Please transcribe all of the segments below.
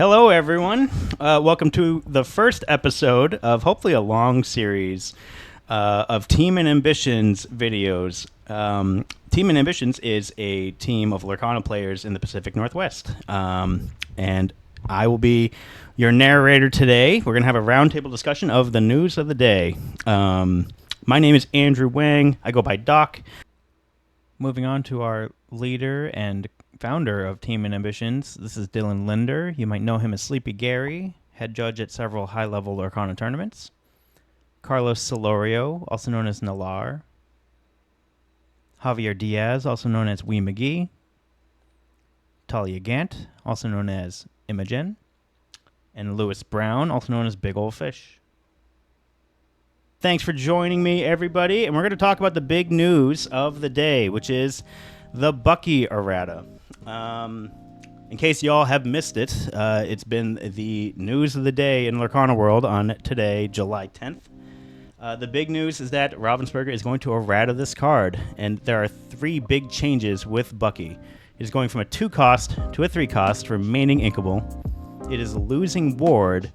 Hello, everyone. Welcome to the first episode of hopefully a long series of Team and Ambitions videos. Team and Ambitions is a team of Lorcana players in the Pacific Northwest. And I will be your narrator today. We're going to have a roundtable discussion of the news of the day. My name is Andrew Wang. I go by Doc. Moving on to our leader and founder of Team and Ambitions, this is Lindner. You might know him as sleepyGary, head judge at several high-level Lorcana tournaments. Carlos Solorio, also known as Nalaar. Javier Diaz, also known as McGee. Talia Gant, also known as Imigin. And Lewis Brown, also known as bigolfish. Thanks for joining me, everybody. And we're going to talk about the big news of the day, which is the Bucky Errata. In case y'all have missed it, it's been the news of the day in Lorcana world on today, July 10th. The big news is that Ravensburger is going to errata this card, and there are three big changes with Bucky. It is going from a 2-cost to a 3-cost, remaining inkable. It is losing ward,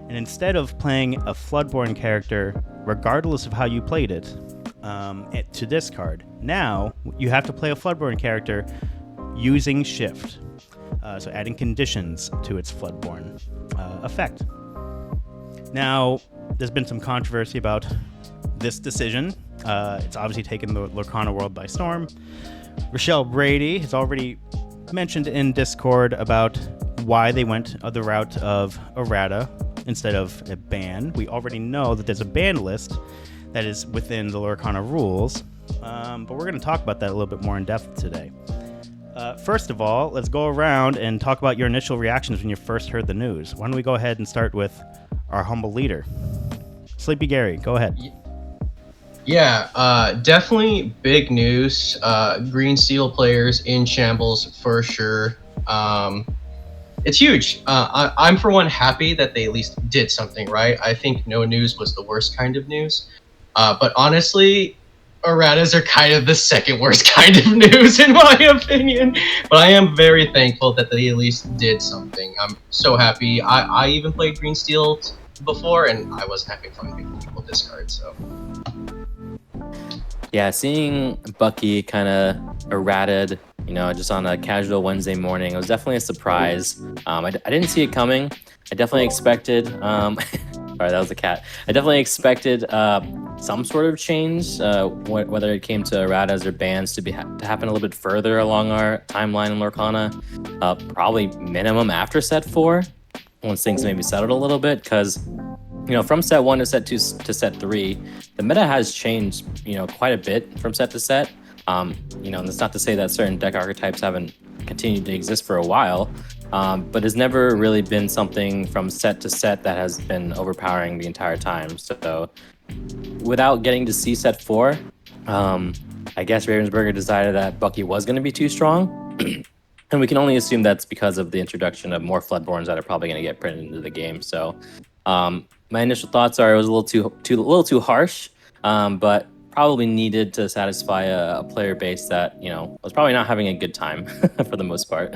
and instead of playing a Floodborn character, regardless of how you played it, to discard, now you have to play a Floodborn character using Shift. So adding conditions to its Floodborn effect. Now, there's been some controversy about this decision. It's obviously taken the Lorcana world by storm. Rochelle Brady has already mentioned in Discord about why they went the route of errata instead of a ban. We already know that there's a ban list that is within the Lorcana rules, but we're going to talk about that a little bit more in depth today. First of all, let's go around and talk about your initial reactions when you first heard the news. Why don't we go ahead and start with our humble leader, sleepyGary. Go ahead. Yeah, definitely big news. Green Seal players in shambles for sure. It's huge. I'm for one happy that they at least did something right. I think no news was the worst kind of news. But honestly, erratas are kind of the second worst kind of news in my opinion. But I am very thankful that they at least did something. I'm so happy. I even played Green Steel before, and I wasn't having fun making people discard. So yeah, seeing Bucky kind of errated, just on a casual Wednesday morning, it was definitely a surprise. I didn't see it coming. I definitely expected. Sorry, that was a cat. I definitely expected some sort of change, whether it came to erratas or bans to happen a little bit further along our timeline in Lorcana. Probably minimum after set 4, once things maybe settled a little bit, because from set 1 to set 2 to set 3, the meta has changed quite a bit from set to set. And that's not to say that certain deck archetypes haven't continued to exist for a while, but it's never really been something from set to set that has been overpowering the entire time. So without getting to see set 4, I guess Ravensburger decided that Bucky was going to be too strong. And we can only assume that's because of the introduction of more Floodborns that are probably going to get printed into the game. So my initial thoughts are it was a little too harsh, but probably needed to satisfy a player base that was probably not having a good time for the most part.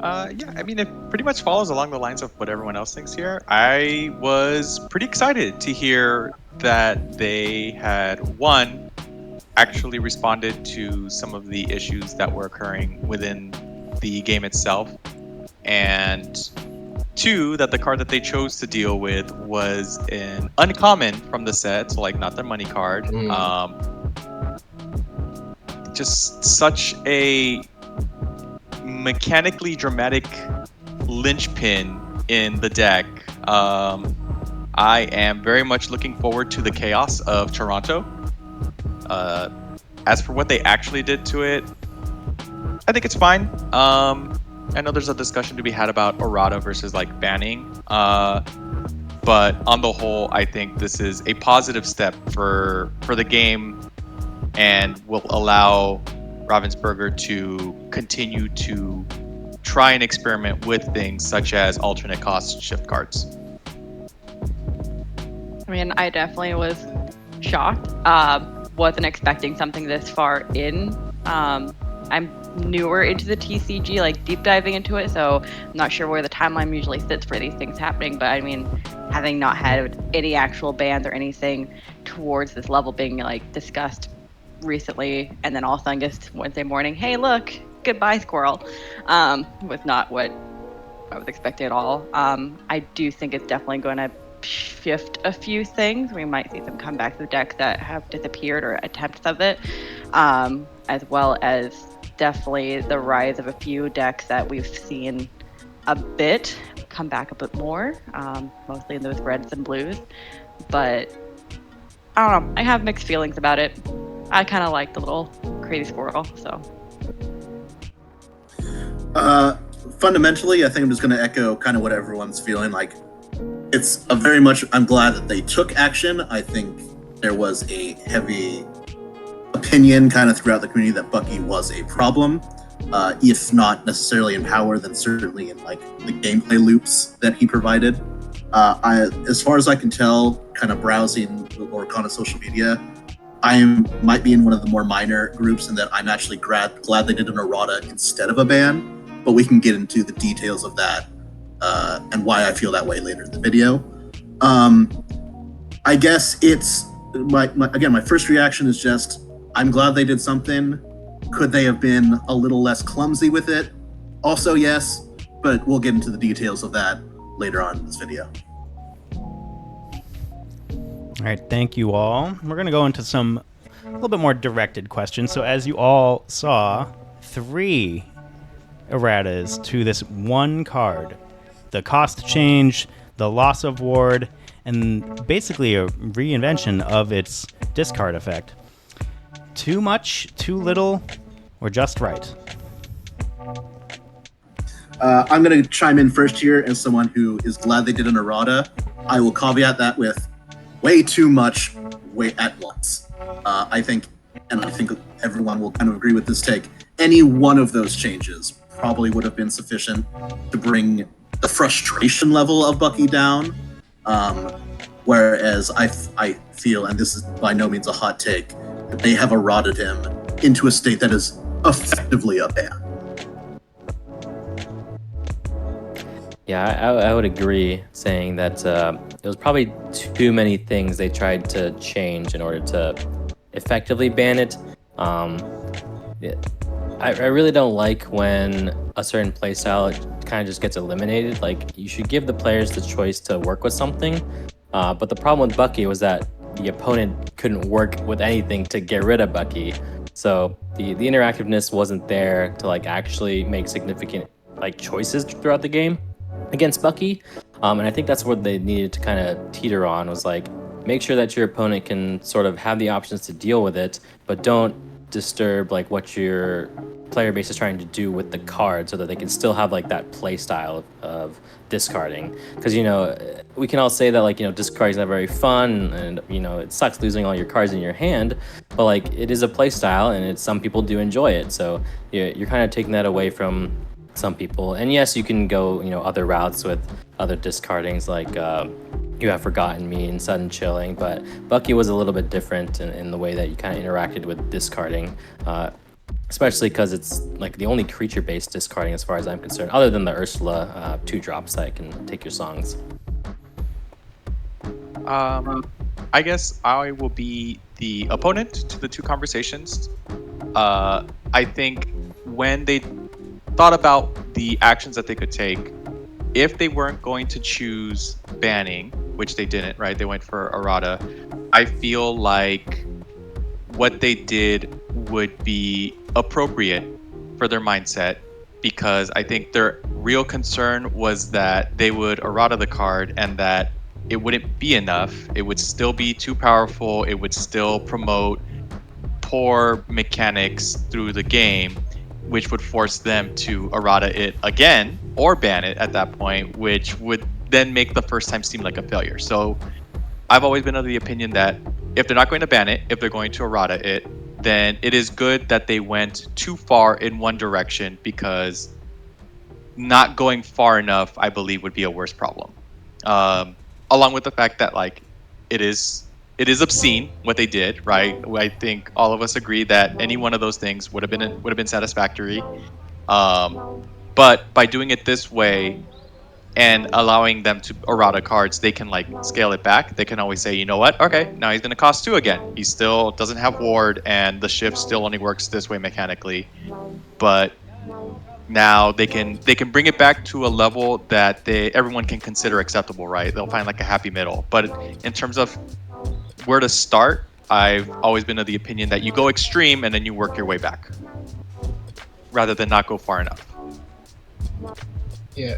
Yeah, I mean, it pretty much follows along the lines of what everyone else thinks here. I was pretty excited to hear that they had, one, actually responded to some of the issues that were occurring within the game itself, and 2, that the card that they chose to deal with was an uncommon from the set, so not their money card. Just such a mechanically dramatic linchpin in the deck. I am very much looking forward to the chaos of Toronto. As for what they actually did to it, I think it's fine. I know there's a discussion to be had about errata versus banning, but on the whole, I think this is a positive step for the game and will allow Ravensburger to continue to try and experiment with things such as alternate cost shift cards. I mean, I definitely was shocked. Wasn't expecting something this far in. I'm newer into the TCG, like deep diving into it, so I'm not sure where the timeline usually sits for these things happening. But I mean, having not had any actual bans or anything towards this level being like discussed recently, and then all of a sudden just Wednesday morning, hey, look, goodbye, squirrel, was not what I was expecting at all. I do think it's definitely going to shift a few things. We might see some comebacks of decks that have disappeared or attempts of it, as well as definitely the rise of a few decks that we've seen a bit come back a bit more, mostly in those reds and blues. But I don't know. I have mixed feelings about it. I kind of like the little crazy squirrel, so. Fundamentally, I think I'm just going to echo kind of what everyone's feeling. Like, it's a very much, I'm glad that they took action. I think there was a heavy opinion kind of throughout the community that Bucky was a problem, if not necessarily in power, then certainly in like the gameplay loops that he provided. As far as I can tell, kind of browsing Lorcana social media, might be in one of the more minor groups in that I'm actually glad they did an errata instead of a ban, but we can get into the details of that and why I feel that way later in the video. I guess it's my first reaction is just I'm glad they did something. Could they have been a little less clumsy with it? Also, yes, but we'll get into the details of that later on in this video. All right, thank you all. We're going to go into some a little bit more directed questions. So as you all saw, 3 erratas to this one card. The cost change, the loss of ward, and basically a reinvention of its discard effect. Too much, too little, or just right? I'm going to chime in first here as someone who is glad they did an errata. I will caveat that with way too much, way at once. I think everyone will kind of agree with this take. Any one of those changes probably would have been sufficient to bring the frustration level of Bucky down. Whereas I feel, and this is by no means a hot take, that they have errated him into a state that is effectively a ban. Yeah, I would agree saying that it was probably too many things they tried to change in order to effectively ban it. I really don't like when a certain playstyle kind of just gets eliminated. Like, you should give the players the choice to work with something. But the problem with Bucky was that the opponent couldn't work with anything to get rid of Bucky. So the interactiveness wasn't there to like actually make significant like choices throughout the game against Bucky. And I think that's what they needed to kind of teeter on, was like, make sure that your opponent can sort of have the options to deal with it, but don't disturb like what your player base is trying to do with the card, so that they can still have like that play style of discarding. Because, you know, we can all say that, like, you know, discarding is not very fun, and, you know, it sucks losing all your cards in your hand, but like, it is a play style, and some people do enjoy it. So you're kind of taking that away from some people. And yes, you can go, you know, other routes with other discardings, like You Have Forgotten Me and Sudden Chilling, but Bucky was a little bit different in the way that you kind of interacted with discarding, especially because it's like the only creature-based discarding as far as I'm concerned, other than the Ursula 2-drops that can take your songs. I guess I will be the opponent to the two conversations. I think when they thought about the actions that they could take, if they weren't going to choose banning, which they didn't, right? They went for errata. I feel like what they did would be appropriate for their mindset, because I think their real concern was that they would errata the card and that it wouldn't be enough. It would still be too powerful. It would still promote poor mechanics through the game, which would force them to errata it again or ban it at that point, which would then make the first time seem like a failure. So I've always been of the opinion that if they're not going to ban it, if they're going to errata it, then it is good that they went too far in one direction, because not going far enough, I believe, would be a worse problem. Along with the fact that, like, it is it is obscene what they did, right? I think all of us agree that any one of those things would have been satisfactory. But by doing it this way and allowing them to errata cards, they can like scale it back. They can always say, you know what? Okay, now he's going to cost 2 again. He still doesn't have ward, and the shift still only works this way mechanically. But now they can bring it back to a level that everyone can consider acceptable, right? They'll find like a happy middle. But in terms of where to start, I've always been of the opinion that you go extreme and then you work your way back, rather than not go far enough. Yeah,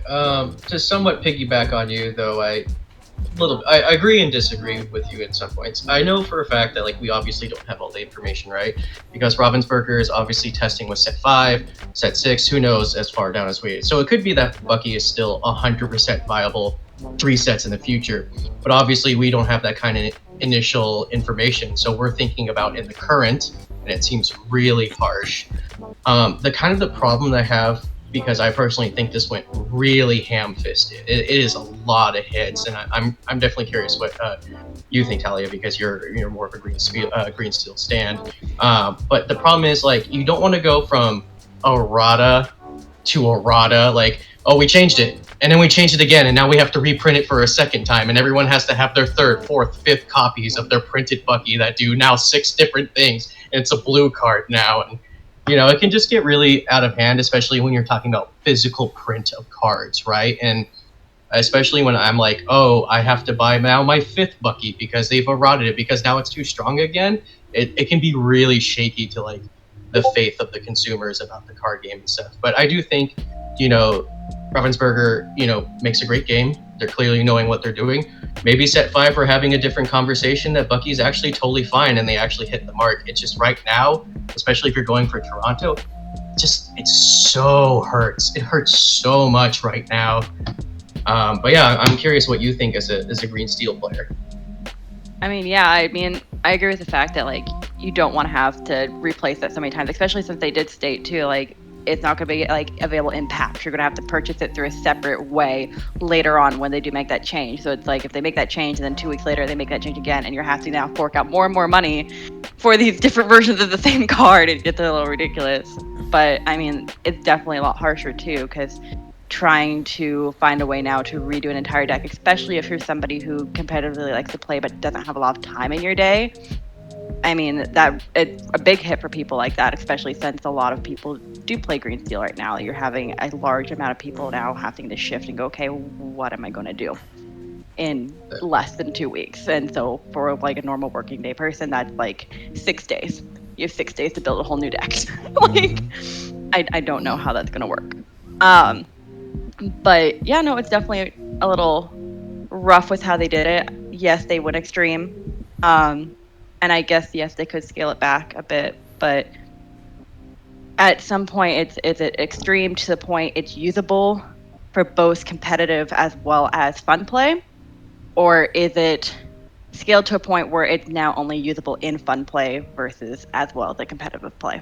to somewhat piggyback on you though, I agree and disagree with you in some points. I know for a fact that like we obviously don't have all the information, right? Because Ravensburger is obviously testing with set 5, set 6, who knows as far down as we. So it could be that Bucky is still 100% viable 3 sets in the future. But obviously we don't have that kind of initial information. So we're thinking about in the current, and it seems really harsh. The problem that I have, because I personally think this went really ham-fisted. It is a lot of hits, and I'm definitely curious what you think, Talia, because you're more of a green steel stand. But the problem is like you don't want to go from errata to errata, like, oh, we changed it, and then we changed it again, and now we have to reprint it for a second time, and everyone has to have their 3rd, 4th, 5th copies of their printed Bucky that do now 6 different things, and it's a blue card now, and you know, it can just get really out of hand, especially when you're talking about physical print of cards, right? And especially when I'm like, oh, I have to buy now my 5th Bucky because they've eroded it because now it's too strong again. It can be really shaky to like the faith of the consumers about the card game and stuff. But I do think, you know, Ravensburger, you know, makes a great game. They're clearly knowing what they're doing. Maybe set 5 we're having a different conversation that Bucky's actually totally fine and they actually hit the mark. It's just right now, especially if you're going for Toronto, it so hurts. It hurts so much right now. But yeah, I'm curious what you think as a green steel player. I mean, I agree with the fact that like you don't want to have to replace that so many times, especially since they did state too, like it's not going to be like available in packs. You're going to have to purchase it through a separate way later on when they do make that change. So it's like if they make that change and then 2 weeks later they make that change again, and you're having to now fork out more and more money for these different versions of the same card, it gets a little ridiculous. But I mean, it's definitely a lot harsher too, because trying to find a way now to redo an entire deck, especially if you're somebody who competitively likes to play but doesn't have a lot of time in your day. I mean, that it's a big hit for people like that, especially since a lot of people do play green steel right now. You're having a large amount of people now having to shift and go, okay, what am I going to do in less than 2 weeks? And so for like a normal working day person, that's like 6 days. You have 6 days to build a whole new deck. Like, I don't know how that's going to work. But yeah, no, it's definitely a little rough with how they did it. Yes, they went extreme. And I guess, yes, they could scale it back a bit, but at some point it's extreme to the point it's usable for both competitive as well as fun play? Or is it scaled to a point where it's now only usable in fun play versus as well as a competitive play?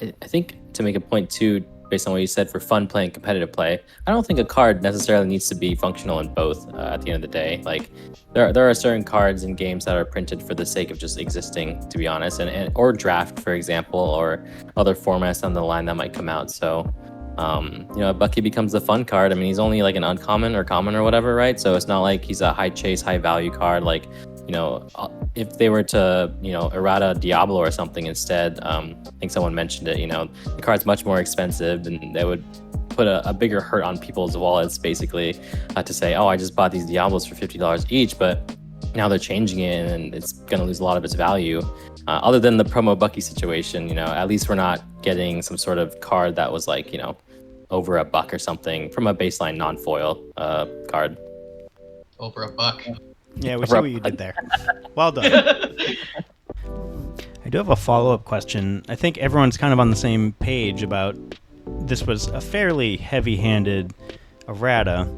I think to make a point too, based on what you said for fun play and competitive play, I don't think a card necessarily needs to be functional in both at the end of the day. Like there are certain cards in games that are printed for the sake of just existing, to be honest, and or draft, for example, or other formats down the line that might come out. So you know, Bucky becomes the fun card. I mean, he's only like an uncommon or common or whatever, right? So it's not like he's a high chase, high value card. Like, you know, if they were to, you know, errata Diablo or something instead, I think someone mentioned it, you know, the card's much more expensive and they would put a bigger hurt on people's wallets, basically, to say, oh, I just bought these Diablos for $50 each, but now they're changing it and it's going to lose a lot of its value. Other than the promo Bucky situation, you know, at least we're not getting some sort of card that was like, you know, over $1 or something from a baseline non-foil card. Over $1. Yeah, we see what you did there. Well done. I do have a follow-up question. I think everyone's kind of on the same page about this was a fairly heavy-handed errata.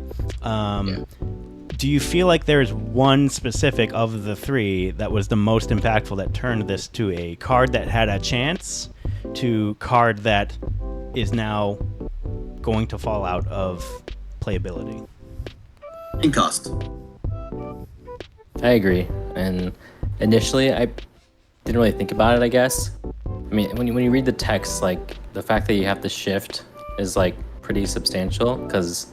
Do you feel like there's one specific of the 3 that was the most impactful that turned this to a card that had a chance to card that is now going to fall out of playability? In cost. I agree, and initially I didn't really think about it, I guess. I mean, when you read the text, like the fact that you have to shift is like pretty substantial because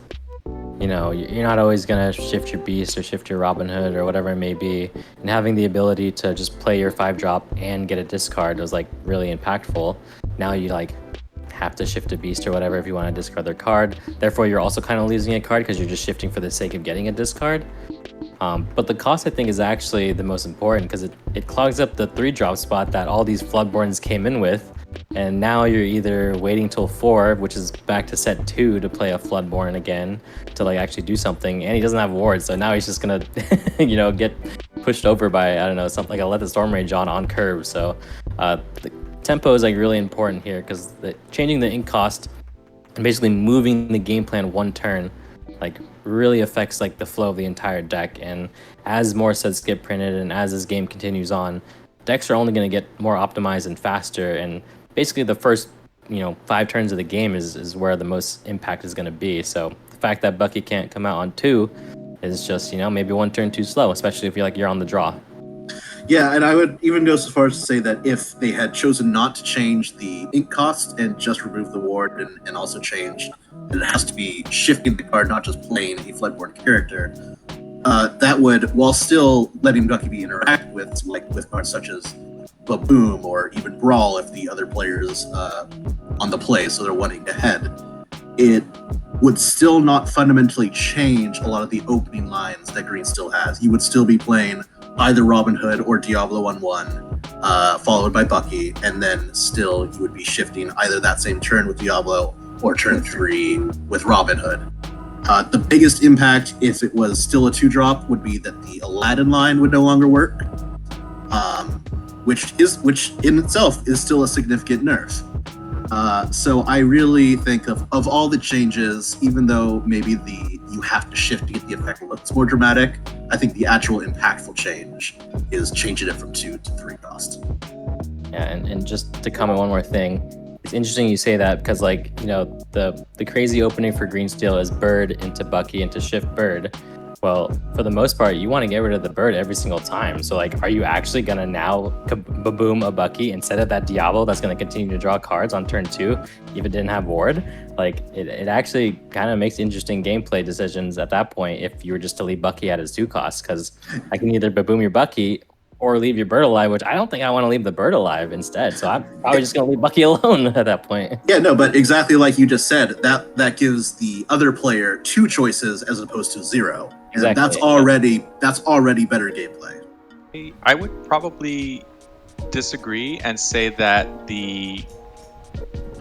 you're not always gonna shift your beast or shift your Robin Hood or whatever it may be, and having the ability to just play your 5-drop and get a discard was like really impactful. Now you like have to shift a beast or whatever if you want to discard their card. Therefore, you're also kind of losing a card because you're just shifting for the sake of getting a discard. But the cost, I think, is actually the most important because it clogs up the 3-drop spot that all these Floodborns came in with. And now you're either waiting till 4, which is back to set 2 to play a Floodborn again to like actually do something. And he doesn't have wards, so now he's just gonna, get pushed over by, I don't know, something like a Let the Storm Rage on curve. So the tempo is like really important here because changing the ink cost and basically moving the game plan 1 turn like really affects like the flow of the entire deck. And as more sets get printed and as this game continues on, decks are only going to get more optimized and faster. And basically the first 5 turns of the game is where the most impact is going to be. So the fact that Bucky can't come out on 2 is just maybe 1 turn too slow, especially if you're on the draw. Yeah, and I would even go so far as to say that if they had chosen not to change the ink cost and just remove the ward and also changed that it has to be shifting the card, not just playing a Floodborn character, that would, while still letting Bucky be interacted with, like with cards such as Boom or even Brawl if the other player is on the play, so they're wanting to head, it would still not fundamentally change a lot of the opening lines that Green still has. He would still be playing either Robin Hood or Diablo on 1, followed by Bucky, and then still you would be shifting either that same turn with Diablo or turn 3 with Robin Hood. The biggest impact, if it was still a 2-drop, would be that the Aladdin line would no longer work, which in itself is still a significant nerf. So I really think of all the changes, even though maybe you have to shift to get the effect looks more dramatic, I think the actual impactful change is changing it from 2 to 3 cost. Yeah, and just to comment one more thing, it's interesting you say that because the crazy opening for Green Steel is Bird into Bucky into Shift Bird. Well, for the most part, you want to get rid of the bird every single time. So, are you actually going to now boom a Bucky instead of that Diablo that's going to continue to draw cards on turn 2 if it didn't have ward? It actually kind of makes interesting gameplay decisions at that point if you were just to leave Bucky at his 2 costs, because I can either boom your Bucky or leave your bird alive, which I don't think I want to leave the bird alive instead. So I'm probably just going to leave Bucky alone at that point. Yeah, no, but exactly like you just said, that gives the other player 2 choices as opposed to 0. And Exactly. That's already better gameplay. I would probably disagree and say that the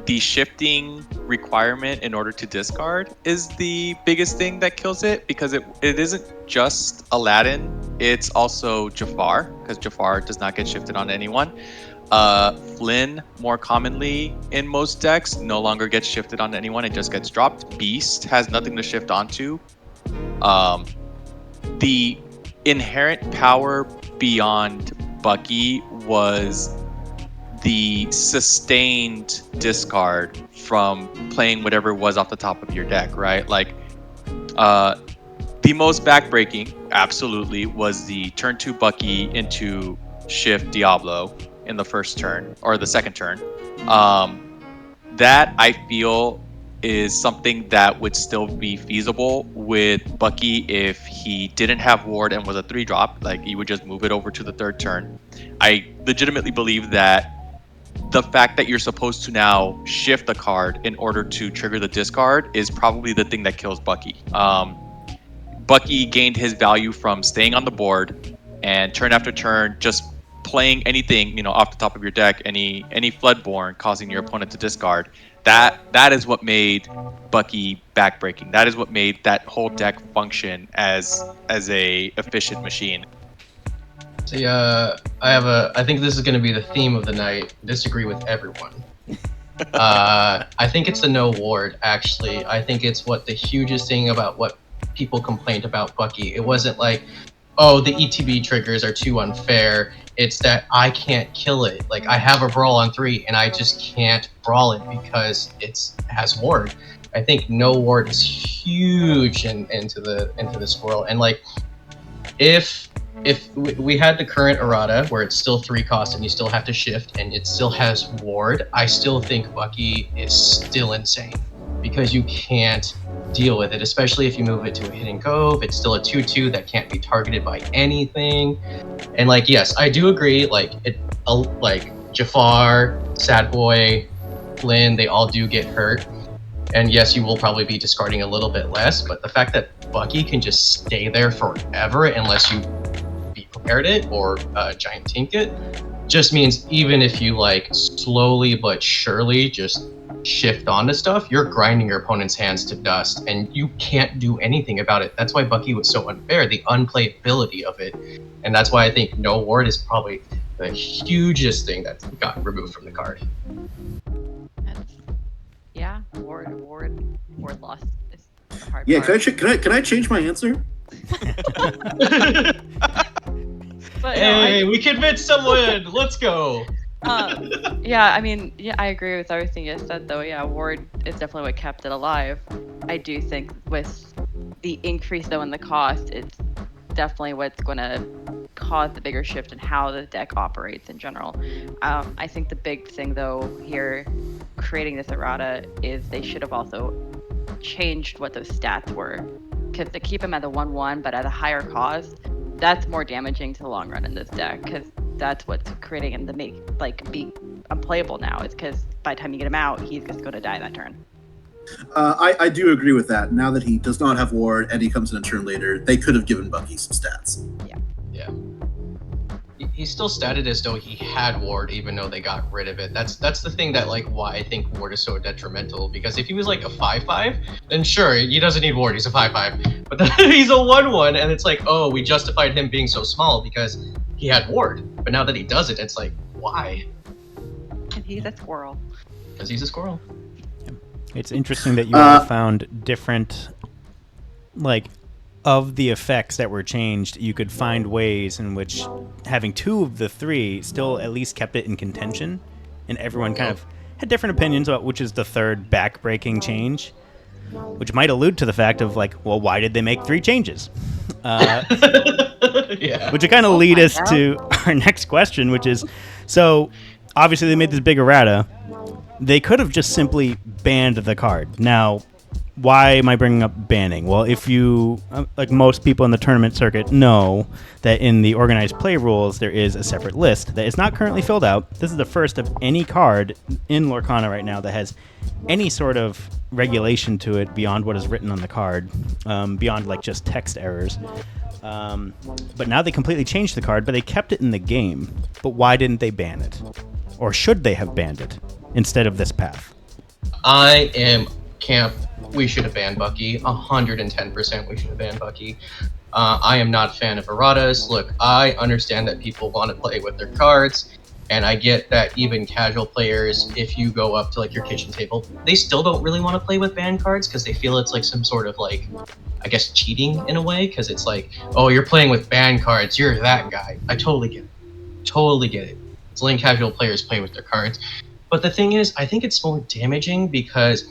shifting requirement in order to discard is the biggest thing that kills it, because it isn't just Aladdin, it's also Jafar, because Jafar does not get shifted on anyone. Flynn, more commonly in most decks, no longer gets shifted on anyone, it just gets dropped. Beast has nothing to shift onto. The inherent power beyond Bucky was the sustained discard from playing whatever was off the top of your deck, right? The most backbreaking, absolutely, was the turn 2 Bucky into Shift Diablo in the first turn, or the second turn. That, I feel, is something that would still be feasible with Bucky if he didn't have ward and was a 3-drop. You would just move it over to the 3rd turn. I legitimately believe that the fact that you're supposed to now shift a card in order to trigger the discard is probably the thing that kills Bucky. Bucky gained his value from staying on the board and turn after turn just playing anything, off the top of your deck, any Floodborn, causing your opponent to discard. That is what made Bucky backbreaking. That is what made that whole deck function as a efficient machine. See, I think this is going to be the theme of the night. Disagree with everyone. I think it's the no ward, actually. I think it's what the hugest thing about what people complained about Bucky. It wasn't like, oh, the ETB triggers are too unfair. It's that I can't kill it. I have a brawl on 3 and I just can't brawl it because it has ward. I think no ward is huge into the squirrel. And if if we had the current errata where it's still 3 cost and you still have to shift and it still has ward, I still think Bucky is still insane because you can't deal with it, especially if you move it to a hidden cove. It's still a 2/2 that can't be targeted by anything. And like, yes, I do agree. Like like Jafar, Sad Boy, Lynn, they all do get hurt. And yes, you will probably be discarding a little bit less, but the fact that Bucky can just stay there forever unless you prepared it or giant tink it just means even if you like slowly but surely just shift onto stuff, you're grinding your opponent's hands to dust and you can't do anything about it. That's why Bucky was so unfair, the unplayability of it. And that's why I think no ward is probably the hugest thing that got removed from the card. Yeah, ward loss is the hard Yeah, part. can I change my answer? But, hey, we convinced someone. Let's go. Yeah, I mean, yeah, I agree with everything you said, though. Yeah, ward is definitely what kept it alive. I do think with the increase, though, in the cost, it's definitely what's going to cause the bigger shift in how the deck operates in general. I think the big thing, though, here creating this errata is they should have also changed what those stats were. Because to keep them at the 1/1, but at a higher cost, that's more damaging to the long run in this deck. Because that's what's creating him to be unplayable now. Is because by the time you get him out, he's just going to die that turn. I do agree with that. Now that he does not have ward and he comes in a turn later, they could have given Bucky some stats. Yeah. He still statted as though he had ward, even though they got rid of it. That's the thing that like why I think ward is so detrimental. Because if he was like a 5/5, then sure he doesn't need ward. He's a 5/5. But then he's a 1/1, and it's like, oh, we justified him being so small because he had ward. But now that he does it, it's like, why? And he's a squirrel. Because he's a squirrel. It's interesting that you all found different, like, of the effects that were changed, you could find ways in which having 2 of the 3 still at least kept it in contention, and everyone kind of had different opinions about which is the third back-breaking change, which might allude to the fact of, like, well, why did they make 3 changes? Yeah. Which would kind of lead us to our next question, which is, so obviously they made this big errata. They could have just simply banned the card. Now, why am I bringing up banning? Well, if you, like most people in the tournament circuit, know that in the organized play rules, there is a separate list that is not currently filled out. This is the first of any card in Lorcana right now that has any sort of regulation to it beyond what is written on the card, beyond like just text errors. But now they completely changed the card, but they kept it in the game. But why didn't they ban it? Or should they have banned it instead of this path? I am camp. We should have banned Bucky. 110% we should have banned Bucky. I am not a fan of erratas. Look, I understand that people want to play with their cards, and I get that even casual players, if you go up to like your kitchen table, they still don't really want to play with banned cards because they feel it's like some sort of like, I guess, cheating in a way, because it's like, oh, you're playing with banned cards, you're that guy. I totally get it. Totally get it. It's letting casual players play with their cards. But the thing is, I think it's more damaging because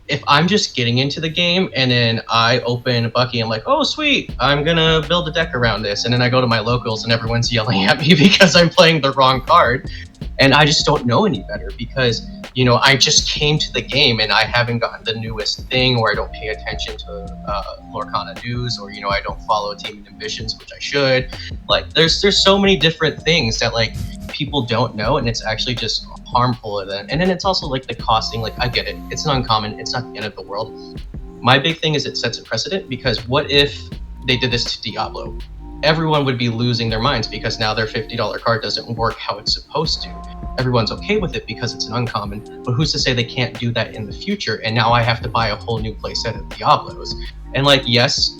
if I'm just getting into the game and then I open Bucky, I'm like, oh, sweet, I'm going to build a deck around this. And then I go to my locals and everyone's yelling at me because I'm playing the wrong card. And I just don't know any better because, you know, I just came to the game and I haven't gotten the newest thing, or I don't pay attention to Lorcana news, or, you know, I don't follow Team Ambitions, which I should. Like, there's so many different things that, like, people don't know, and it's actually just harmful to them. And then it's also like the costing. Like, I get it, it's an uncommon, it's not the end of the world. My big thing is it sets a precedent, because what if they did this to Diablo? Everyone would be losing their minds because now their $50 card doesn't work how it's supposed to. Everyone's okay with it because it's an uncommon, but who's to say they can't do that in the future? And now I have to buy a whole new playset of Diablos. And like, yes,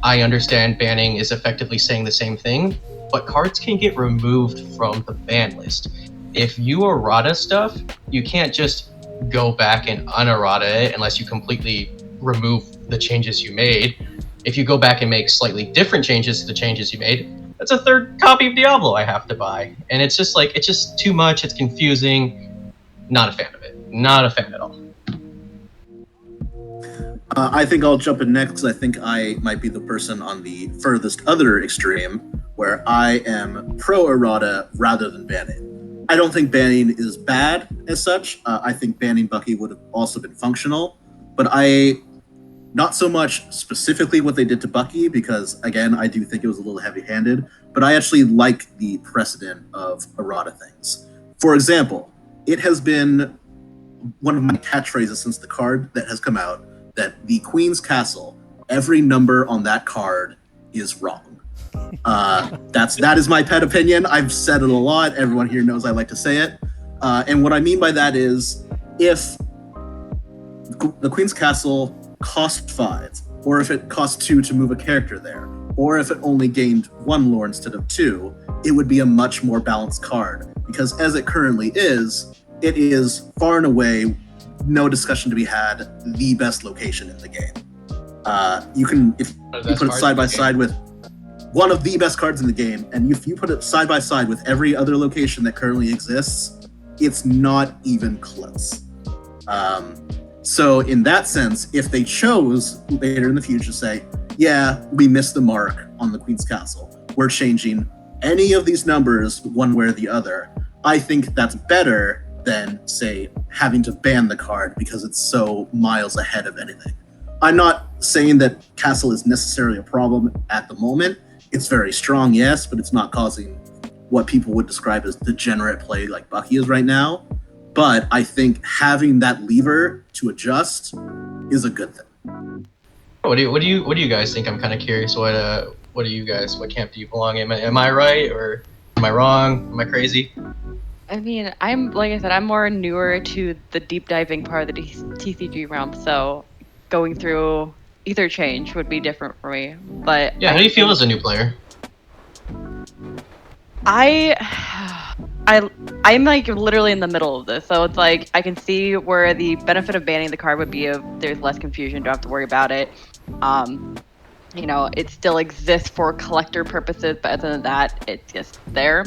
I understand banning is effectively saying the same thing, but cards can get removed from the ban list. If you errata stuff, you can't just go back and unerrata it unless you completely remove the changes you made. If you go back and make slightly different changes to the changes you made, that's a third copy of Diablo I have to buy. And it's just like, it's just too much, it's confusing. Not a fan of it. Not a fan at all. I think I'll jump in next because I think I might be the person on the furthest other extreme, where I am pro errata rather than banning. I don't think banning is bad as such. I think banning Bucky would have also been functional, but not so much specifically what they did to Bucky, because again, I do think it was a little heavy-handed, but I actually like the precedent of errata things. For example, it has been one of my catchphrases since the card that has come out that the Queen's Castle, every number on that card is wrong. That is my pet opinion. I've said it a lot. Everyone here knows I like to say it. And what I mean by that is, if the Queen's Castle cost 5, or if it cost 2 to move a character there, or if it only gained 1 lore instead of 2, it would be a much more balanced card. Because as it currently is, it is far and away, no discussion to be had, the best location in the game. You can, if you put it side by side with one of the best cards in the game, and if you put it side by side with every other location that currently exists, it's not even close. So in that sense, if they chose later in the future to say, yeah, we missed the mark on the Queen's Castle, we're changing any of these numbers one way or the other, I think that's better than, say, having to ban the card because it's so miles ahead of anything. I'm not saying that Castle is necessarily a problem at the moment. It's very strong, yes, but it's not causing what people would describe as degenerate play like Bucky is right now. But I think having that lever to adjust is a good thing. What do you guys think? I'm kind of curious. What camp do you belong in? Am I right or am I wrong? Am I crazy? I mean, like I said, I'm more newer to the deep diving part of the TCG realm, so going through either change would be different for me. But Yeah, how do you feel as a new player? I'm like literally in the middle of this, so it's like I can see where the benefit of banning the card would be if there's less confusion, don't have to worry about it. It still exists for collector purposes, but other than that, it's just there.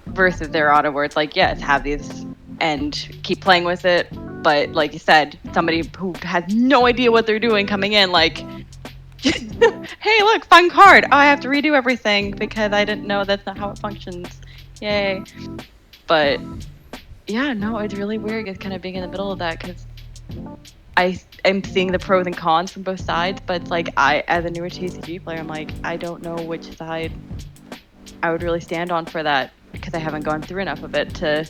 Versus their auto where it's like, yes, have these and keep playing with it. But like you said, somebody who has no idea what they're doing coming in, like, hey, look, fun card. Oh, I have to redo everything because I didn't know that's not how it functions. Yay. But yeah, no, it's really weird just kind of being in the middle of that because I am seeing the pros and cons from both sides. But it's like, as a newer TCG player, I'm like, I don't know which side I would really stand on for that because I haven't gone through enough of it to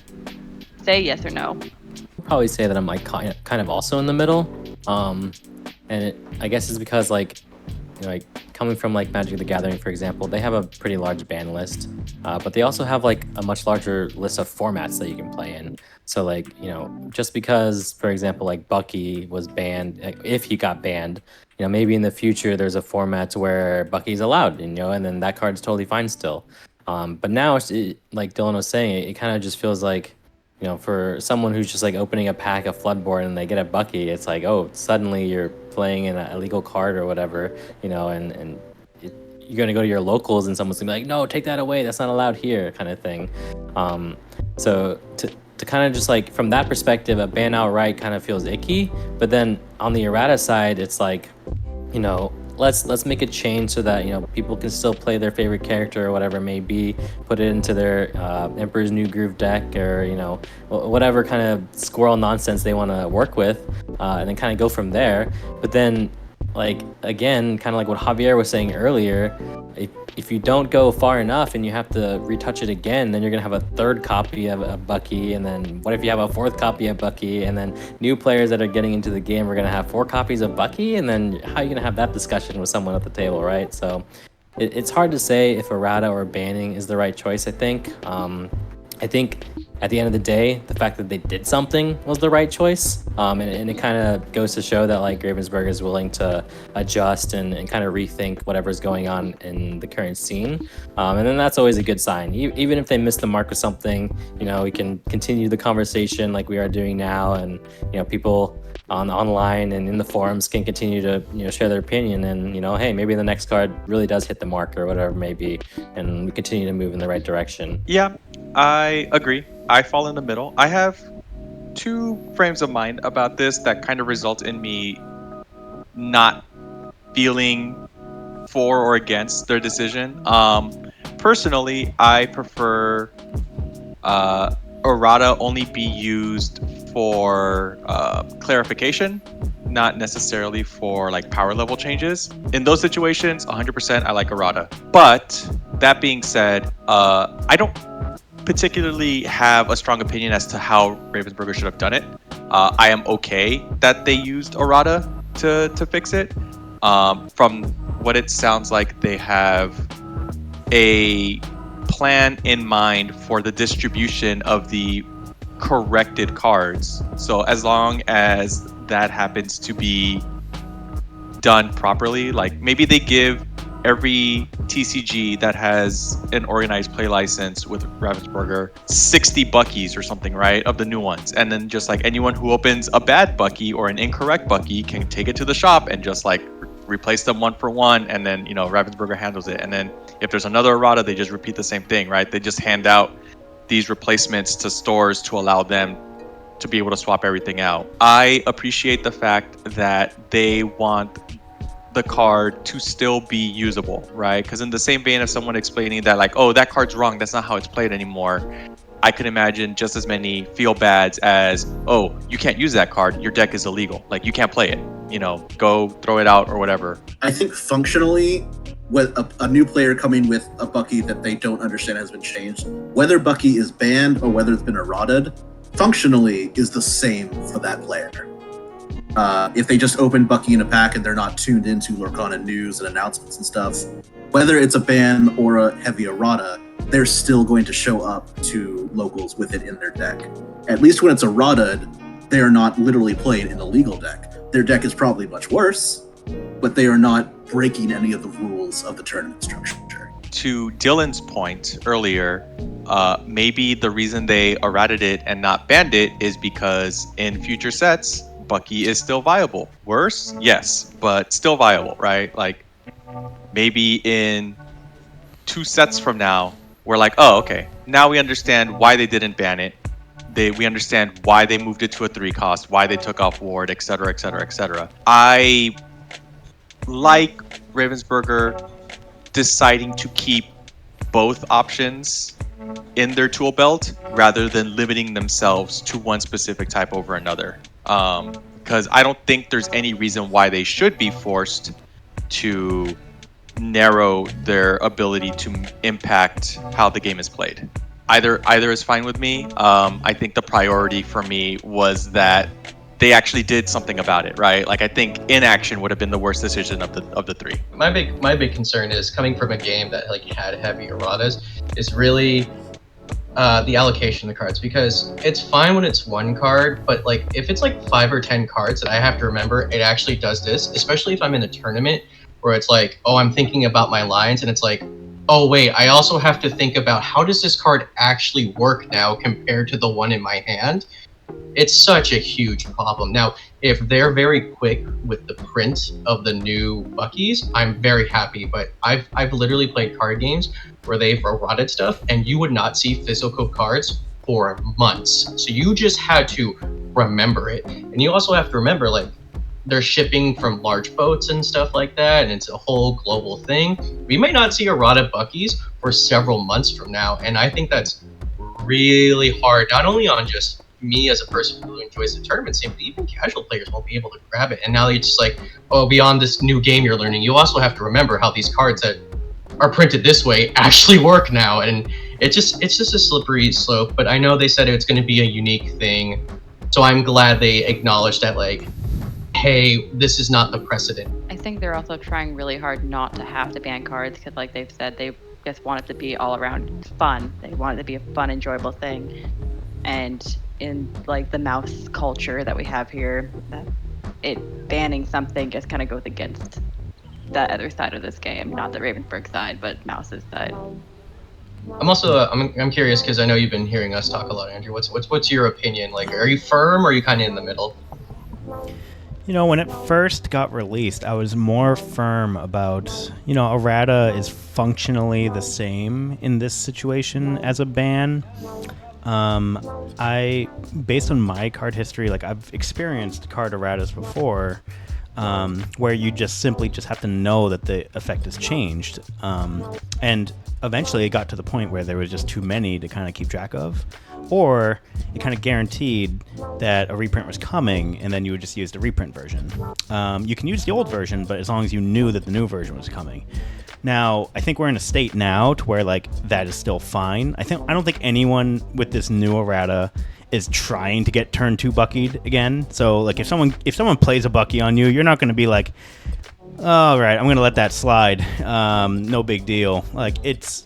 say yes or no. I'd probably say that I'm like kind of also in the middle. I guess it's because like coming from like Magic the Gathering, for example, they have a pretty large ban list, but they also have like a much larger list of formats that you can play in. So like, just because, for example, like Bucky was banned, if he got banned, maybe in the future there's a format where Bucky's allowed, and then that card's totally fine still. But now, like Dylan was saying, it kind of just feels like, for someone who's just like opening a pack of Floodboard and they get a Bucky, it's like, oh, suddenly you're playing in a illegal card or whatever, and you're going to go to your locals and someone's going to be like, no, take that away. That's not allowed here, kind of thing. So to kind of just like, from that perspective, a ban outright kind of feels icky. But then on the errata side, it's like, let's make a change so that people can still play their favorite character or whatever it may be, put it into their Emperor's New Groove deck or whatever kind of squirrel nonsense they want to work with, and then kind of go from there. But then, like, again, kind of like what Javier was saying earlier, if you don't go far enough and you have to retouch it again, then you're gonna have a third copy of a Bucky, and then what if you have a fourth copy of Bucky, and then new players that are getting into the game are gonna have 4 copies of Bucky, and then how are you gonna have that discussion with someone at the table, right? So it's hard to say if errata or banning is the right choice. I think at the end of the day, the fact that they did something was the right choice. And it kind of goes to show that like Ravensburg is willing to adjust and kind of rethink whatever's going on in the current scene. And then that's always a good sign. Even if they miss the mark with something, we can continue the conversation like we are doing now. And, people online and in the forums can continue to, share their opinion and, hey, maybe the next card really does hit the mark or whatever it may be. And we continue to move in the right direction. Yeah, I agree. I fall in the middle. I have 2 frames of mind about this that kind of result in me not feeling for or against their decision. Personally, I prefer errata only be used for clarification, not necessarily for like power level changes. In those situations, 100% I like errata. But that being said, I don't particularly have a strong opinion as to how Ravensburger should have done it. I am okay that they used errata to fix it. From what it sounds like, they have a plan in mind for the distribution of the corrected cards. So as long as that happens to be done properly, like maybe they give every TCG that has an organized play license with Ravensburger 60 Buckies or something, right, of the new ones, and then just like anyone who opens a bad Bucky or an incorrect Bucky can take it to the shop and just like replace them one for one, and then Ravensburger handles it. And then if there's another errata, they just repeat the same thing, right? They just hand out these replacements to stores to allow them to be able to swap everything out. I appreciate the fact that they want the card to still be usable, right? Because in the same vein of someone explaining that like, oh, that card's wrong, that's not how it's played anymore, I could imagine just as many feel bads as, oh, you can't use that card, your deck is illegal, like you can't play it, go throw it out or whatever. I think functionally, with a new player coming with a Bucky that they don't understand has been changed, whether Bucky is banned or whether it's been errated, functionally is the same for that player. If they just open Bucky in a pack and they're not tuned into Lorcana news and announcements and stuff, whether it's a ban or a heavy errata, they're still going to show up to locals with it in their deck. At least when it's errated, they're not literally playing an illegal deck. Their deck is probably much worse, but they are not breaking any of the rules of the tournament structure. To Dylan's point earlier, maybe the reason they errated it and not banned it is because in future sets, Bucky is still viable. Worse? Yes, but still viable, right? Like maybe in 2 sets from now, we're like, oh, okay, now we understand why they didn't ban it. We understand why they moved it to a 3 cost, why they took off Ward, etc., etc., etc. I like Ravensburger deciding to keep both options in their tool belt rather than limiting themselves to one specific type over another. Because I don't think there's any reason why they should be forced to narrow their ability to impact how the game is played. Either is fine with me. I think the priority for me was that they actually did something about it, right? Like I think inaction would have been the worst decision of the 3. My big concern is coming from a game that like had heavy erratas is really the allocation of the cards, because it's fine when it's 1 card, but like if it's like 5 or 10 cards that I have to remember, it actually does this, especially if I'm in a tournament where it's like, oh, I'm thinking about my lines and it's like, oh wait, I also have to think about how does this card actually work now compared to the one in my hand. It's such a huge problem. Now, if they're very quick with the print of the new Buckies, I'm very happy. But I've literally played card games where they've errated stuff, and you would not see physical cards for months. So you just had to remember it, and you also have to remember like they're shipping from large boats and stuff like that, and it's a whole global thing. We may not see errata Buckies for several months from now, and I think that's really hard. Not only on just me as a person who enjoys the tournament scene, but even casual players won't be able to grab it. And now it's just like, oh, beyond this new game you're learning, you also have to remember how these cards that are printed this way actually work now. And it's just a slippery slope. But I know they said it's going to be a unique thing, so I'm glad they acknowledged that, like, hey, this is not the precedent. I think they're also trying really hard not to have to ban cards because, like they've said, they just want it to be all around fun. They want it to be a fun, enjoyable thing. And in like the mouse culture that we have here, that it banning something just kind of goes against the other side of this game, not the Ravensburg side, but Mouse's side. I'm also I'm curious because I know you've been hearing us talk a lot, Andrew. What's your opinion? Like, are you firm or are you kind of in the middle? When it first got released, I was more firm about, errata is functionally the same in this situation as a ban. Based on my card history, like I've experienced card erratas before, where you just simply just have to know that the effect has changed. And eventually it got to the point where there was just too many to kind of keep track of, or it kind of guaranteed that a reprint was coming, and then you would just use the reprint version. You can use the old version, but as long as you knew that the new version was coming. Now, I think we're in a state now to where like that is still fine. I don't think anyone with this new errata is trying to get turn 2 Buckied again. So like if someone plays a Bucky on you, you're not going to be like, all right, I'm going to let that slide. No big deal. It's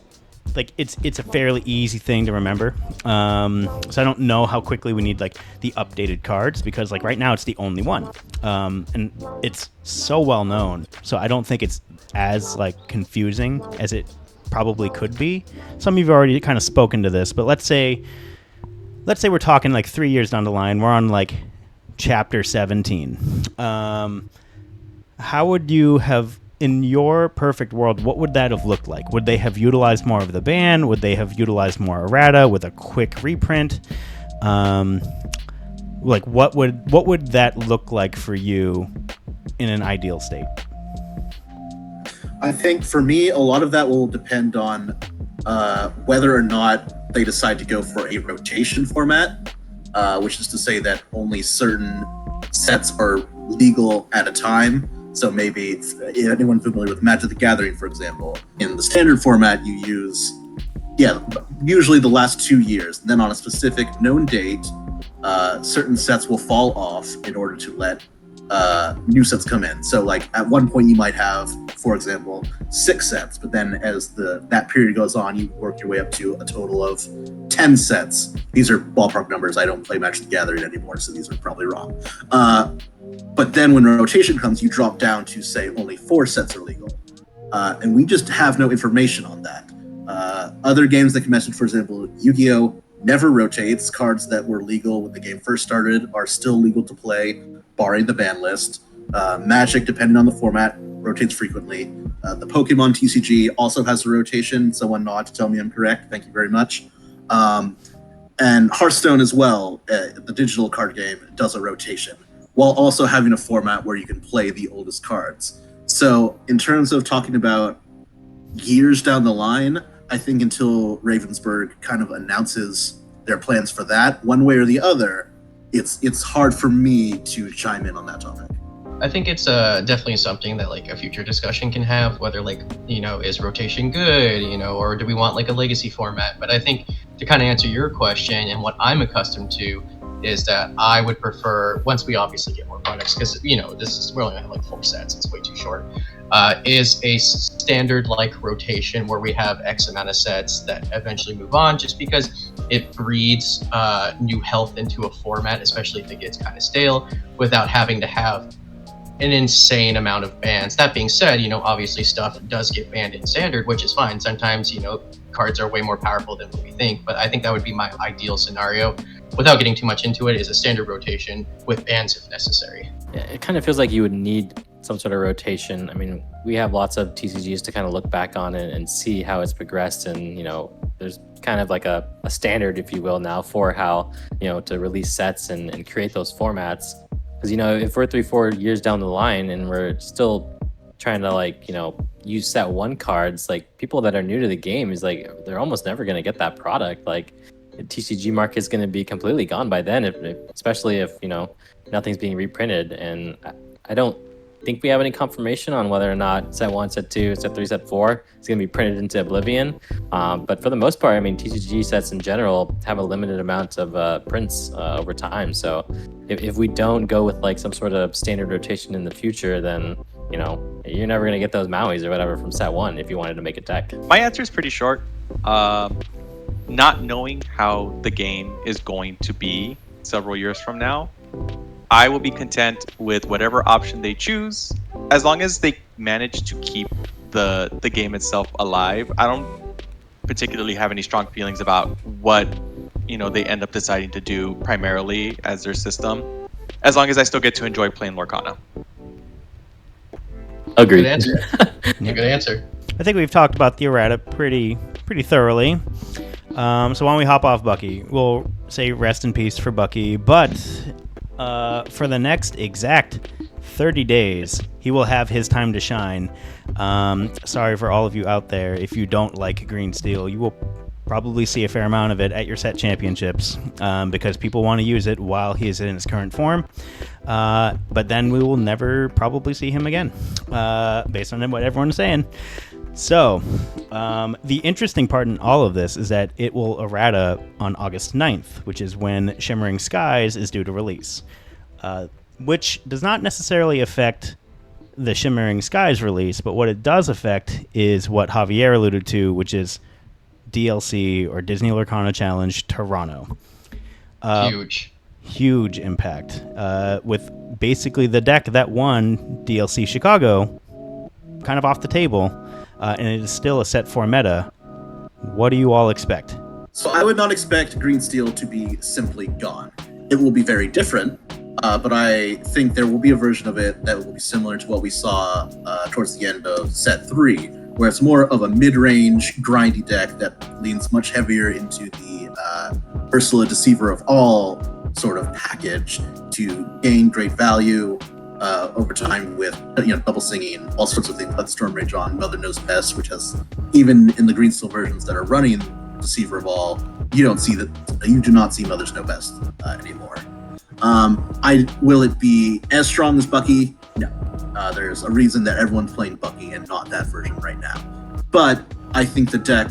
a fairly easy thing to remember. So I don't know how quickly we need like the updated cards, because like right now it's the only one. And it's so well known. So I don't think it's as like confusing as it probably could be. Some of you have already kind of spoken to this, but let's say we're talking like 3 years down the line, we're on like chapter 17. How would you have, in your perfect world, what would that have looked like? Would they have utilized more of the ban? Would they have utilized more errata with a quick reprint? Like what would that look like for you in an ideal state? I think for me, a lot of that will depend on whether or not they decide to go for a rotation format, which is to say that only certain sets are legal at a time. So maybe if anyone familiar with Magic the Gathering, for example, in the standard format, you use, usually the last 2 years. Then on a specific known date, certain sets will fall off in order to let new sets come in. So like at one point you might have, for example, 6 sets, but then as that period goes on, you work your way up to a total of 10 sets. These are ballpark numbers. I don't play Magic the Gathering anymore, so these are probably wrong. But then when rotation comes, you drop down to say only 4 sets are legal. And we just have no information on that. Other games that can mention, for example, Yu-Gi-Oh! Never rotates. Cards that were legal when the game first started are still legal to play, barring the ban list. Magic, depending on the format, rotates frequently. The Pokemon TCG also has a rotation. Someone nod to tell me I'm correct. Thank you very much. And Hearthstone as well, the digital card game, does a rotation, while also having a format where you can play the oldest cards. So in terms of talking about years down the line, I think until Ravensburg kind of announces their plans for that, one way or the other, it's hard for me to chime in on that topic. I think it's definitely something that like a future discussion can have, whether like, is rotation good, or do we want like a legacy format? But I think to kind of answer your question, and what I'm accustomed to is that I would prefer, once we obviously get more products, because we're only gonna have like 4 sets, it's way too short, is a standard like rotation where we have X amount of sets that eventually move on, just because it breeds new health into a format, especially if it gets kind of stale, without having to have an insane amount of bans. That being said, obviously stuff does get banned in standard, which is fine. Sometimes, cards are way more powerful than what we think, but I think that would be my ideal scenario, without getting too much into it, is a standard rotation with bans if necessary. Yeah, it kind of feels like you would need some sort of rotation. I mean, we have lots of TCGs to kind of look back on and see how it's progressed, and there's kind of like a standard, if you will, now for how to release sets and create those formats. Because if we're 3-4 years down the line and we're still trying to use set 1 cards, like people that are new to the game is like they're almost never going to get that product. Like the TCG market is going to be completely gone by then, especially if nothing's being reprinted. And I don't think we have any confirmation on whether or not set 1, set 2, set 3, set 4 is going to be printed into oblivion. But for the most part, I mean, TCG sets in general have a limited amount of prints over time. So if we don't go with like some sort of standard rotation in the future, then you're never going to get those Mauis or whatever from set 1 if you wanted to make a deck. My answer is pretty short. Not knowing how the game is going to be several years from now, I will be content with whatever option they choose, as long as they manage to keep the game itself alive. I don't particularly have any strong feelings about what they end up deciding to do primarily as their system, as long as I still get to enjoy playing Lorcana. Agreed. Good answer. Good answer. I think we've talked about the errata pretty thoroughly. So why don't we hop off Bucky? We'll say rest in peace for Bucky, but for the next exact 30 days, he will have his time to shine. Sorry for all of you out there. If you don't like green steel, you will probably see a fair amount of it at your set championships because people want to use it while he is in his current form. But then we will never probably see him again, based on what everyone's saying. So, the interesting part in all of this is that it will errata on August 9th, which is when Shimmering Skies is due to release, which does not necessarily affect the Shimmering Skies release, but what it does affect is what Javier alluded to, which is DLC or Disney Lorcana Challenge Toronto. Huge impact, with basically the deck that won DLC Chicago kind of off the table. And it is still a set 4 meta. What do you all expect? So I would not expect green steel to be simply gone. It will be very different, but I think there will be a version of it that will be similar to what we saw towards the end of set 3, where it's more of a mid-range grindy deck that leans much heavier into the Ursula Deceiver of All sort of package to gain great value over time with double singing, all sorts of things. Let Storm Rage on, Mother Knows Best, which has, even in the green steel versions that are running Deceiver of All, you do not see Mother's Know Best anymore. Will it be as strong as Bucky? No. There's a reason that everyone's playing Bucky and not that version right now. But I think the deck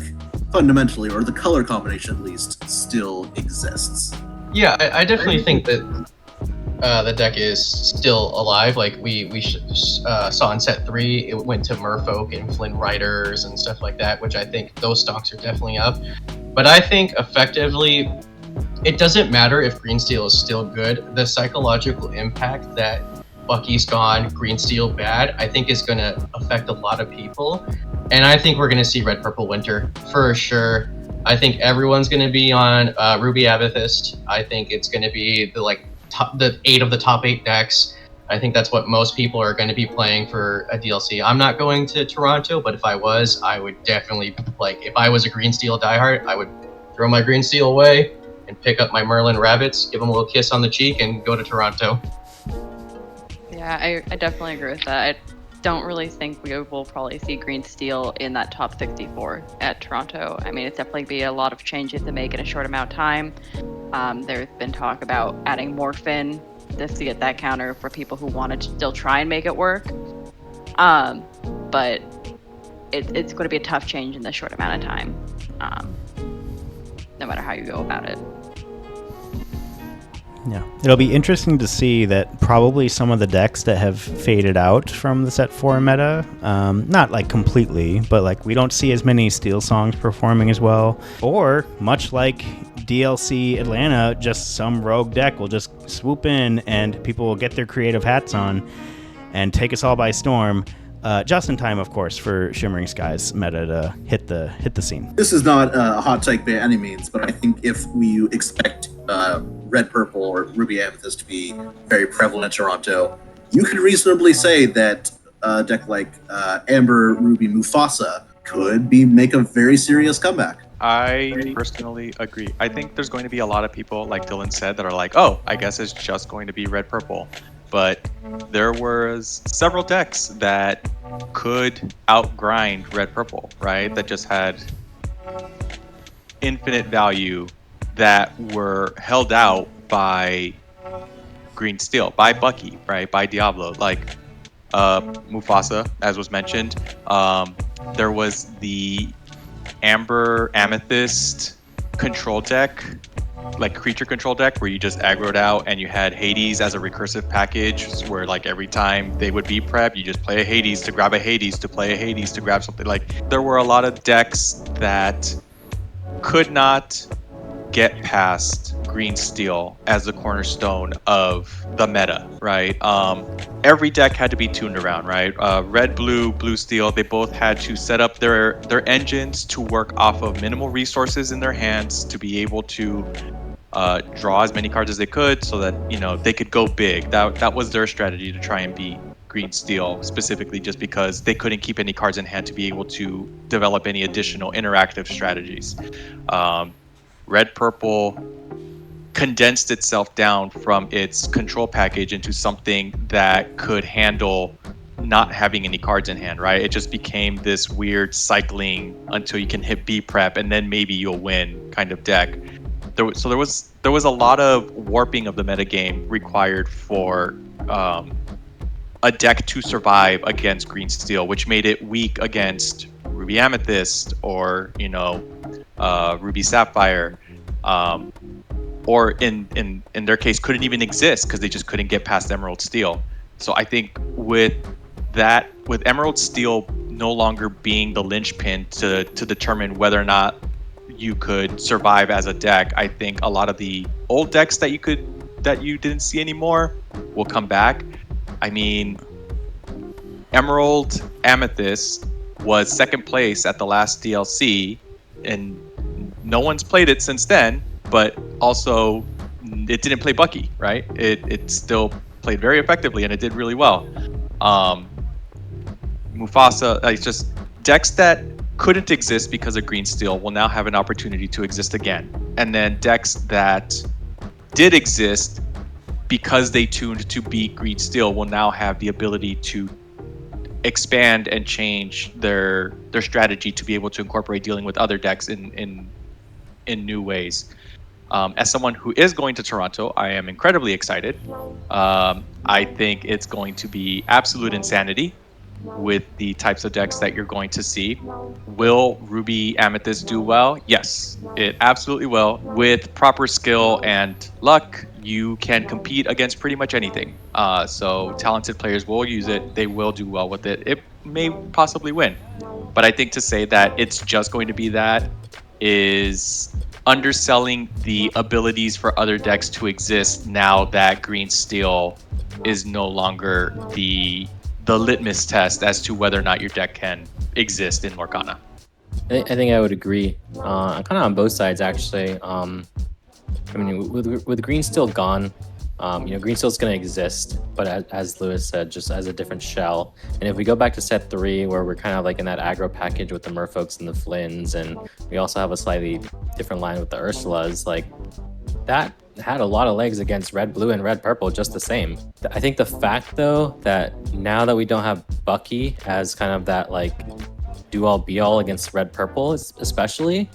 fundamentally, or the color combination at least, still exists. Yeah, I definitely think that the deck is still alive. Like we saw in set 3, it went to Merfolk and Flynn Riders and stuff like that, which I think those stocks are definitely up. But I think effectively, it doesn't matter if green steel is still good. The psychological impact that Bucky's gone, green steel bad, I think is going to affect a lot of people. And I think we're going to see red purple winter for sure. I think everyone's going to be on Ruby Amethyst. I think it's going to be the 8 of the top 8 decks. I think that's what most people are going to be playing for a DLC. I'm not going to Toronto, but if I was, I would definitely, if I was a green steel diehard, I would throw my green steel away and pick up my Merlin Rabbits, give them a little kiss on the cheek, and go to Toronto. Yeah, I definitely agree with that. I don't really think we will probably see green steel in that top 64 at Toronto. I mean, it's definitely be a lot of changes to make in a short amount of time. There's been talk about adding Morphin just to get that counter for people who wanted to still try and make it work. But it's going to be a tough change in this short amount of time, no matter how you go about it. Yeah, it'll be interesting to see that probably some of the decks that have faded out from the set 4 meta, not completely, but we don't see as many Steel Songs performing as well, or much like DLC Atlanta, just some rogue deck will just swoop in and people will get their creative hats on and take us all by storm, just in time, of course, for Shimmering Skies meta to hit the scene. This is not a hot take by any means, but I think if we expect red purple or ruby amethyst to be very prevalent in Toronto, you could reasonably say that a deck like Amber Ruby Mufasa could make a very serious comeback. I personally agree. I think there's going to be a lot of people, like Dylan said, that are like, oh, I guess it's just going to be red purple. But there was several decks that could outgrind red purple, right? That just had infinite value that were held out by green steel, by Bucky, right? By Diablo, like Mufasa, as was mentioned. There was the Amber Amethyst control deck, like creature control deck, where you just aggroed out and you had Hades as a recursive package, where every time they would be prep, you just play a Hades to grab a Hades to play a Hades to grab something. There were a lot of decks that could not get past green steel as the cornerstone of the meta, right? Every deck had to be tuned around, right? Red, blue steel, they both had to set up their engines to work off of minimal resources in their hands to be able to draw as many cards as they could so that they could go big. That was their strategy to try and beat green steel, specifically just because they couldn't keep any cards in hand to be able to develop any additional interactive strategies. Red purple condensed itself down from its control package into something that could handle not having any cards in hand, right? It just became this weird cycling until you can hit B prep and then maybe you'll win kind of deck. There was a lot of warping of the metagame required for a deck to survive against green steel, which made it weak against ruby amethyst or ruby sapphire, or in their case couldn't even exist because they just couldn't get past emerald steel. So I think with emerald steel no longer being the linchpin to determine whether or not you could survive as a deck, I think a lot of the old decks that you didn't see anymore will come back. I mean, Emerald Amethyst was second place at the last DLC, and no one's played it since then, but also it didn't play Bucky, right? It still played very effectively, and it did really well. Mufasa, it's just decks that couldn't exist because of green steel will now have an opportunity to exist again. And then decks that did exist because they tuned to beat green steel will now have the ability to expand and change their strategy to be able to incorporate dealing with other decks in new ways. As someone who is going to Toronto, I am incredibly excited. I think it's going to be absolute insanity with the types of decks that you're going to see. Will Ruby Amethyst do well? Yes, it absolutely will. With proper skill and luck, you can compete against pretty much anything. So talented players will use it. They will do well with it. It may possibly win. But I think to say that it's just going to be that is underselling the abilities for other decks to exist now that green steel is no longer the litmus test as to whether or not your deck can exist in Lorcana. I think I would agree. I'm kind of on both sides, actually. I mean, with green steel gone, green steel's going to exist, but as Lewis said, just as a different shell. And if we go back to set 3, where we're kind of like in that aggro package with the merfolks and the Flynn's, and we also have a slightly different line with the Ursulas, like that had a lot of legs against red, blue, and red, purple just the same. I think the fact, though, that now that we don't have Bucky as kind of that like do-all be-all against red, purple, especially,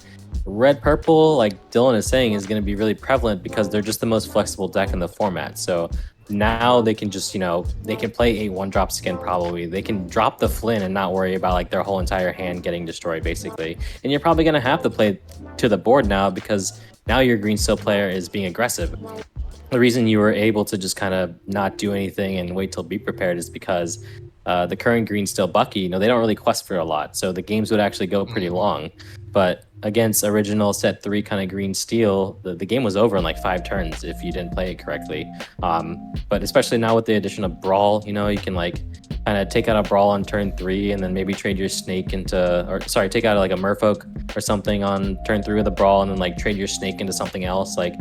red, purple, like Dylan is saying, is going to be really prevalent because they're just the most flexible deck in the format. So now they can just, they can play 8 1-drop skin probably. They can drop the Flynn and not worry about like their whole entire hand getting destroyed, basically. And you're probably going to have to play to the board now because now your green steel player is being aggressive. The reason you were able to just kind of not do anything and wait till be prepared is because the current green steel Bucky, they don't really quest for a lot. So the games would actually go pretty long. But against original set 3 kind of green steel, the game was over in like 5 turns if you didn't play it correctly. But especially now with the addition of Brawl, you can like kind of take out a Brawl on turn 3 and then maybe trade your snake take out like a merfolk or something on turn 3 with a Brawl and then like trade your snake into something else. Like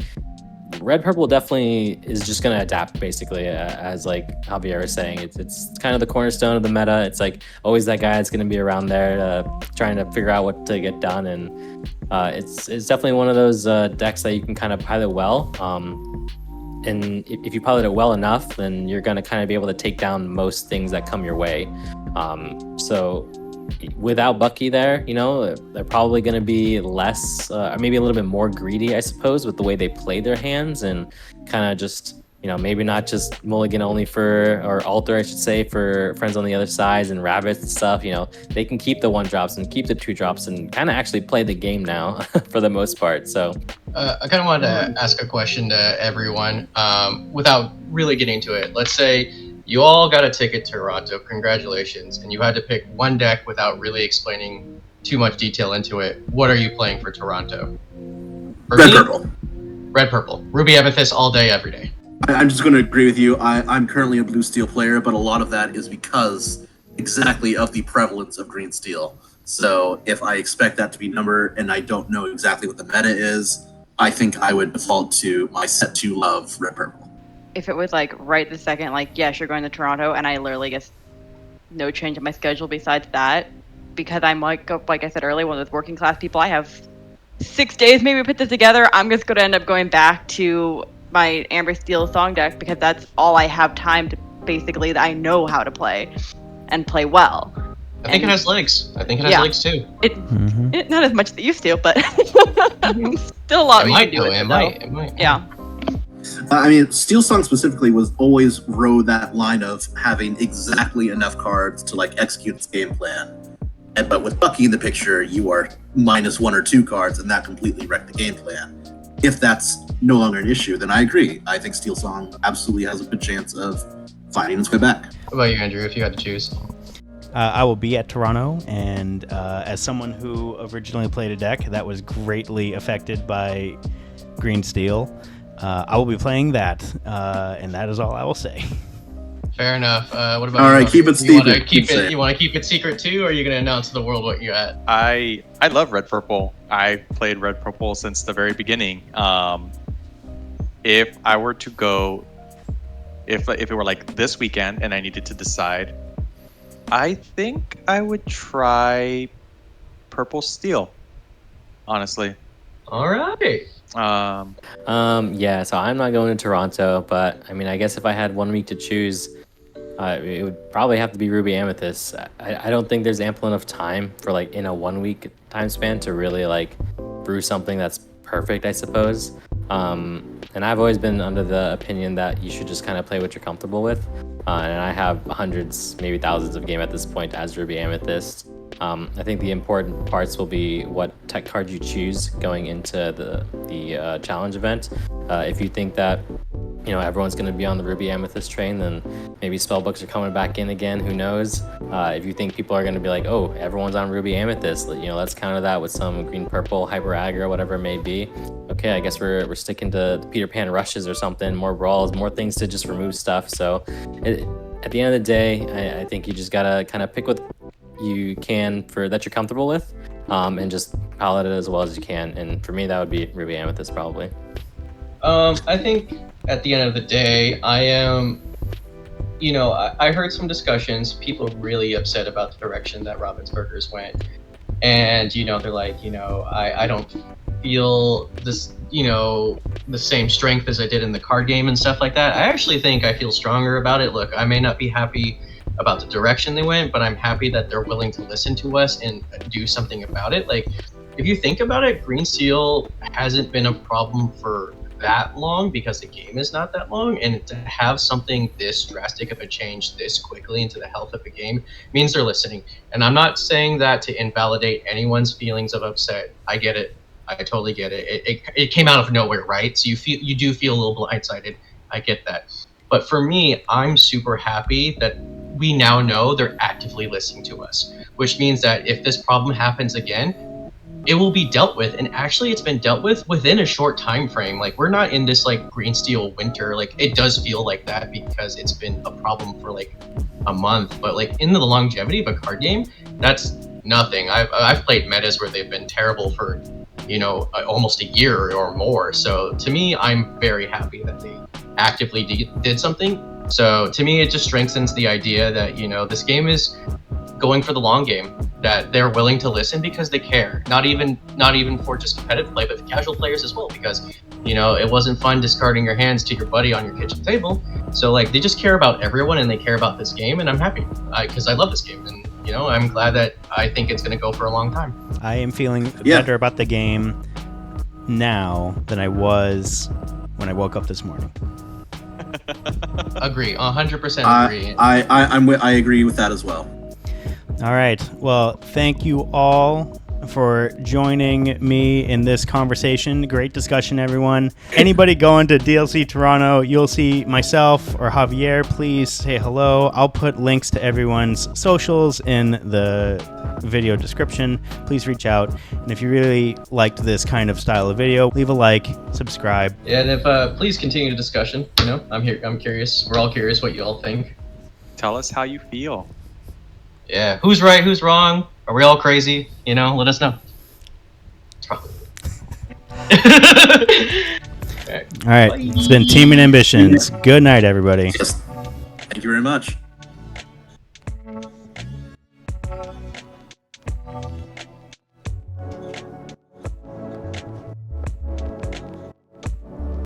red purple definitely is just going to adapt, basically, as like Javier was saying. It's kind of the cornerstone of the meta. It's like always that guy that's going to be around there trying to figure out what to get done, and it's definitely one of those decks that you can kind of pilot well, and if you pilot it well enough, then you're going to kind of be able to take down most things that come your way. So without Bucky there, they're probably going to be less, maybe a little bit more greedy, I suppose, with the way they play their hands, and kind of just, maybe not just mulligan only or alter, I should say, for friends on the other side and rabbits and stuff. They can keep the 1-drops and keep the 2-drops and kind of actually play the game now for the most part. So I kind of wanted to ask a question to everyone without really getting into it. Let's say you all got a ticket to Toronto, congratulations, and you had to pick one deck without really explaining too much detail into it. What are you playing for Toronto? Red purple. Red purple. Ruby Amethyst all day, every day. I'm just going to agree with you. I'm currently a blue steel player, but a lot of that is because exactly of the prevalence of green steel. So if I expect that to be number and I don't know exactly what the meta is, I think I would default to my set 2 love, red purple. If it was like right this second, like, yes, you're going to Toronto, and I literally guess no change in my schedule besides that, because I'm like I said earlier, one of those working class people, I have 6 days maybe put this together, I'm just going to end up going back to my Amber Steel song deck because that's all I have time to basically that I know how to play and play well. I think it has legs. I think it has Yeah. legs too. It not as much as it used to, but still a lot It we might can do though. with It might. It might. Yeah. I mean, Steel Song specifically was always rode that line of having exactly enough cards to like execute its game plan. But with Bucky in the picture, you are minus 1 or 2 cards, and that completely wrecked the game plan. If that's no longer an issue, then I agree. I think Steel Song absolutely has a good chance of finding its way back. What about you, Andrew? If you had to choose. I will be at Toronto, and as someone who originally played a deck that was greatly affected by Green Steel, I will be playing that, and that is all I will say. Fair enough. What about All you, right, Bucky? keep it You want to secret. keep Keep it? it. You want to keep it secret too, or are you going to announce to the world what you're at? I love red purple. I played red purple since the very beginning. If I were to go, if it were like this weekend and I needed to decide, I think I would try purple steel. Honestly. All right. Yeah, so I'm not going to Toronto, but I mean, I guess if I had 1 week to choose, it would probably have to be Ruby Amethyst. I don't think there's ample enough time for like in a 1 week time span to really like brew something that's perfect, I suppose. And I've always been under the opinion that you should just kind of play what you're comfortable with. And I have hundreds, maybe thousands of game at this point as Ruby Amethyst. I think the important parts will be what tech card you choose going into the challenge event. If you think that everyone's going to be on the Ruby Amethyst train, then maybe spellbooks are coming back in again. Who knows? If you think people are going to be like, oh, everyone's on Ruby Amethyst, let's counter that with some green purple hyper aggro, whatever it may be. Okay, I guess we're sticking to the Peter Pan rushes or something, more brawls, more things to just remove stuff. So at the end of the day, I think you just gotta kind of pick what you can for that you're comfortable with, and just pilot it as well as you can. And for me, that would be Ruby Amethyst probably. I think at the end of the day, I am, I heard some discussions, people really upset about the direction that Ravensburgers went. And, they're like, I don't feel this, the same strength as I did in the card game and stuff like that. I actually think I feel stronger about it. Look, I may not be happy about the direction they went, but I'm happy that they're willing to listen to us and do something about it. Like, if you think about it, Green Steel hasn't been a problem for that long because the game is not that long, and to have something this drastic of a change this quickly into the health of the game means they're listening. And I'm not saying that to invalidate anyone's feelings of upset. I get it. I totally get it. It came out of nowhere, right? So you do feel a little blindsided. I get that. But for me, I'm super happy that we now know they're actively listening to us, which means that if this problem happens again, it will be dealt with. And actually, it's been dealt with within a short time frame. Like, we're not in this like Green Steel winter. Like, it does feel like that because it's been a problem for like a month. But like in the longevity of a card game, that's nothing. I've played metas where they've been terrible for almost a year or more. So to me, I'm very happy that they actively did something. So to me, it just strengthens the idea that this game is going for the long game, that they're willing to listen because they care, not even for just competitive play, but the casual players as well, because it wasn't fun discarding your hands to your buddy on your kitchen table. So like, they just care about everyone and they care about this game, and I'm happy because I love this game, and I'm glad that I think it's going to go for a long time. I am feeling better about the game now than I was when I woke up this morning. Agree, 100% agree. I agree with that as well. All right. Well, thank you all for joining me in this conversation. Great discussion, everyone. Anybody going to DLC Toronto, you'll see myself or Javier. Please say hello. I'll put links to everyone's socials in the video description. Please reach out. And if you really liked this kind of style of video, leave a like, subscribe. Yeah, and if please continue the discussion. I'm here. I'm curious. We're all curious what you all think. Tell us how you feel. Yeah, who's right, who's wrong? Are we all crazy? Let us know. All right. It's been Teaming Ambitions. Good night, everybody. Yes. Thank you very much.